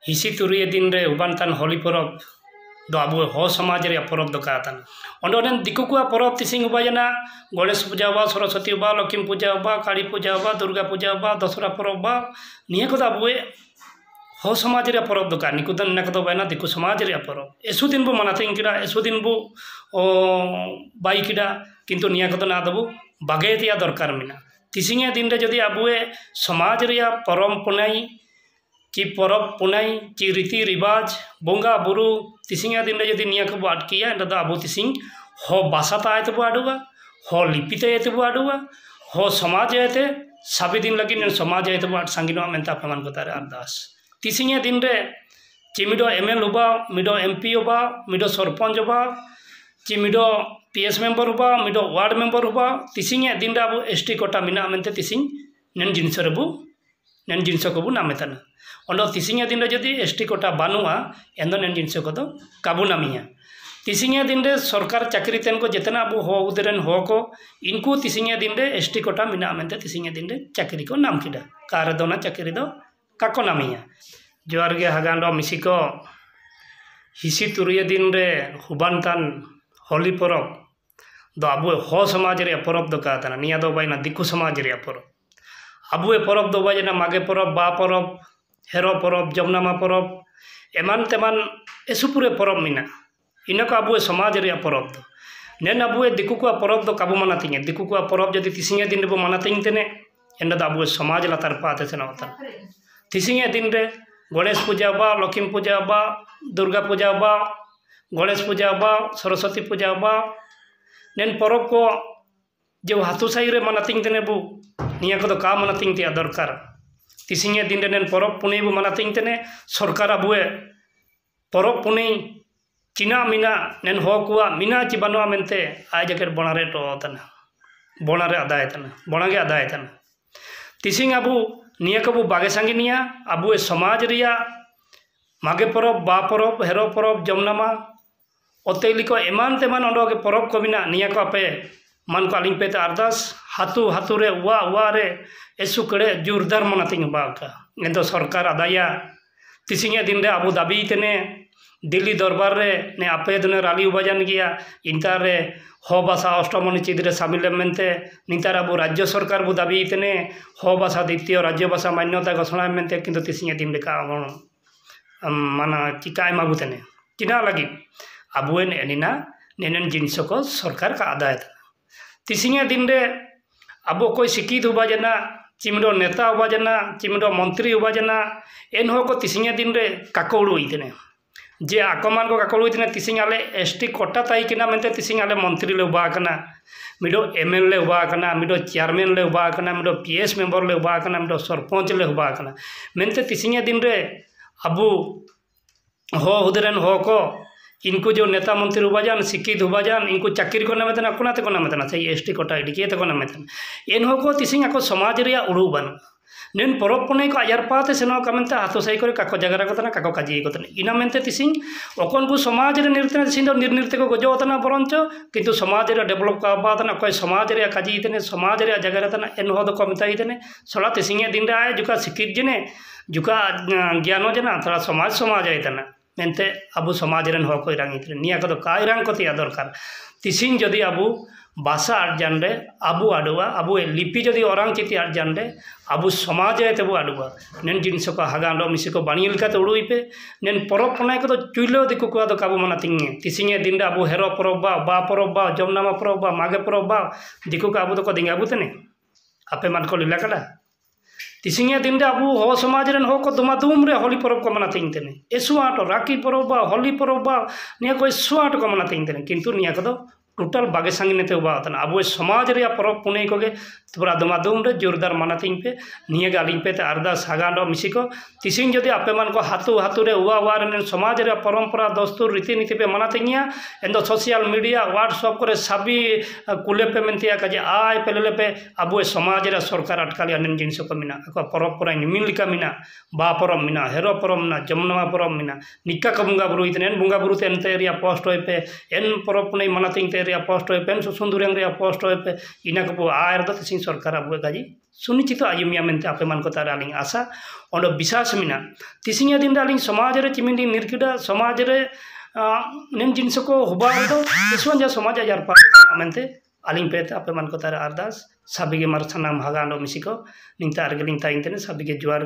हिसी तुरिये दिन रे उबानतान होली परब दो अब हो समाज रे परब दो कातान ओंडोन दिकु को परब तिसिंग उबाजना गणेश पूजा बा सरस्वती बा लक्ष्मी पूजा बा काली पूजा बा दुर्गा पूजा बा दसरा परब बा निया को अबुए हो समाज रे परब दो का निकुदन नक दो बायना दिकु समाज रे परब एसु दिन बो मनाते किड़ा एसु दिन बो बाई किड़ा किंतु निया को ना दबो बागे तिया दरकार मिना तिसिंग दिन रे जदि अबुए समाज रे परम पुनाई कि परब पुनाई कि रीति रिवाज बोंगा बुरु तिसिंग दिन रे जदि निया को अटकिया एंड अबो तिसिंग हो भाषा तायते बो आडुआ हो लिपिते येते बो आडुआ हो समाज येते साबि दिन लगी समाज येते बो संगिनो मेंता अपमान को तारे अरदास तिसिंग दिन रे कि मिडो एमएल होबा मिडो एमपी होबा मिडो सरपंच होबा कि मिडो पीएस मेंबर होबा मिडो वार्ड मेंबर होबा तिसिंग दिन रे अबो एसटी कोटा मिना मेंते तिसिंग नेन जिनस रेबो नेन जिनस को बो नामेताना ओंडो तिसिंग दिन रे जदि एसटी कोटा बानुआ एंदो नेन जिनस को दो काबू नामिया तिसिंग दिन रे सरकार चाकरी तेन को जितना अबो हो उदरेन हो को इनको तिसिंग दिन रे एसटी कोटा मिना मेंते तिसिंग दिन रे चाकरी को नाम किडा कार दोना चाकरी दो काको नामिया जोर गे हगांडो मिसिको हिसी तुरिये दिन रे हुबानतान होली परब दो अबुए हो समाज रे परब दो काताना निया दो बायना दिकु समाज रे परब अबुए परब दो बायना मागे परब बा परब हेरो परब जमनामा परब एमान तेमान एसुपुरे परब मिना इना को अबुए समाज रे परब दो नेन अबुए दिकु को परब दो काबू मनातिंगे दिकु को परब जदि तिसिंगे दिन रे मनातिंग तेने एंड दो अबुए समाज लातार पाते सेना होता तिसिंगे दिन रे गणेश पूजा बा लक्ष्मी पूजा बा दुर्गा पूजा बा गणेश पूजा बा सरस्वती पूजा बा नेन परब को जो हाथू साई रे मनातिंग तेने बु निया को का मनातिंग ते दरकार तिसिंगे दिन रे नेन परब पुने बु मनातिंग तेने सरकार अबुए परब पुने चिना मिना नेन हो कुआ मिना ची बनवा मेनते आज जकर बनारे टोतना बनारे आदाय तना बनागे आदाय तना तिसिंग अबु निया को बागे संगे निया अबुए समाज रिया मागे परब बा परब हेरो परब जमनामा ओतेली को एमान तेमान ओंडोगे परब को बिना निया को आपे मन को अलिंग पेते अरदास हाथू हाथू रे उवा रे एसु कड़े जोरदार मनातिंग बाका एंदो सरकार आदाया तिसिंगे दिन रे अबु दाबी तेने दिल्ली दरबार रे ने आपे दुने राली उबाजान गया इंतार रे हो भाषा अष्टमणि चिद रे शामिल मेनते नितार अबु राज्य सरकार बु दाबी तेने हो भाषा द्वितीय राज्य भाषा मान्यता घोषणा मेनते किंतु तिसिंगे दिन रे का माना चिका एमागु तेने चिना लगी अबुएन एनिना नेनेन जिनिस को सरकार का आदाय तिसिंगे दिन रे अबो कोई शिक्षित हुआ जना चिमडो नेता हुआ जना चिमडो मंत्री हुआ जना एन हो को तिसिंगे दिन रे काकोड़ू इतने जे आकमान को काकोड़ू इतने तिसिंग आले एसटी कोटा ताई किना मेनते तिसिंग आले मंत्री ले हुआ कना मिडो एमएलए हुआ कना मिडो चेयरमैन ले हुआ कना मिडो पीएस मेंबर ले हुआ कना मिडो सरपंच ले हुआ कना मेनते तिसिंगे दिन रे अबू हो उदरन हो को इनको जो नेता मंत्री हुआ जान शिक्षित हुआ जान इनको चाकरी को नामेतना कोनाते को नामेतना सही एसटी कोटा इडिके ते को नामेतना एन हो को तिसिंग को समाज रे उड़ू बन नेन परब पुने को आजार पाते सेनो कमेंता हाथो सही करे काको जगरा को तना काको काजी को तना इना मेनते तिसिंग ओकन को समाज रे निर्तन तिसिंग दो निर्निर्ते को गजो तना बरंच किंतु समाज रे डेवलप का बातना कोई समाज रे काजी तने समाज रे जगरा तना एन हो दो कमेंता इतने सला तिसिंग दिन रे आए जुका शिक्षित जने जुका ज्ञानो जना थोड़ा समाज आए तना मेनते अबु समाज रेन हो कोई रंग इतने निया को का रंग को तिया दरकार तिसिंग जदि अबु भाषा आर्जान रे अबु आडुआ अबु लिपि जदि औरंग चिति आर्जान रे अबु समाज तेबु आडुआ नेन जिनिस को हागांडो मिसी को बाणियल का उड़ुई पे नेन परब पुनाई को चुइलो दिकु को दो काबू मना तिंगे तिसिंगे दिन रे अबु हेरो परब बा परब बा जमनामा परब बा मागे परब बा दिकु का अबु तो को दिंगा बुतने आपे मन को लीला कड़ा तिसिंगे दिन रे अबु हो समाज रेन हो को दुमादुम रे होली परब को मना तिंग तेने एसुआटो राखी परब बा होली परब बा निया को एसुआटो को मना तिंग तेने किंतु निया को दो टोटल बागे संगे नेते उबातना अब समाज रे परब पुने को पूरा दुमादुम रे जोरदार मनातिंग पे निये गालिंग पे ते अरदास हागांडो मिसी को तिसिंग जदि आपे मन को हाथू हाथू रे उवा रे समाज रे परंपरा दस्तूर रीति नीति पे मनातिंगिया एंदो सोशल मीडिया व्हाट्सएप करे सभी कुले पे मेनतिया का जे आय पेले पे अब समाज रे सरकार अटकाली अनन जिनिस को मिना को परब पुरा निमिल लिका मिना बा परब मिना हेरो परब मिना जमनवा परब मिना निक्का का बुंगा बुरु इतने बुंगा बुरु ते एनते रिया पोस्ट होय पे एन परब पुने मनातिंग ते रे पोस्ट होए पेन सुंदुरेंग रे पोस्ट होए पे इना को आयर दो तिसिंग सरकार अब गाजी सुनिश्चित आयुमिया मेंते आपे मान को तार आलिंग आशा ओंडो विश्वास मिना तिसिंग दिन आलिंग समाज रे चिमिंडी निर्किडा समाज रे नेम जिनिस को हुबा दो इसवन जा समाज जार पा मेंते आलिंग पेते आपे मान को तार अरदास साबिगे मार सनाम हागांडो मिसिको निंता आरगलिंग ताइंतने साबिगे जुआर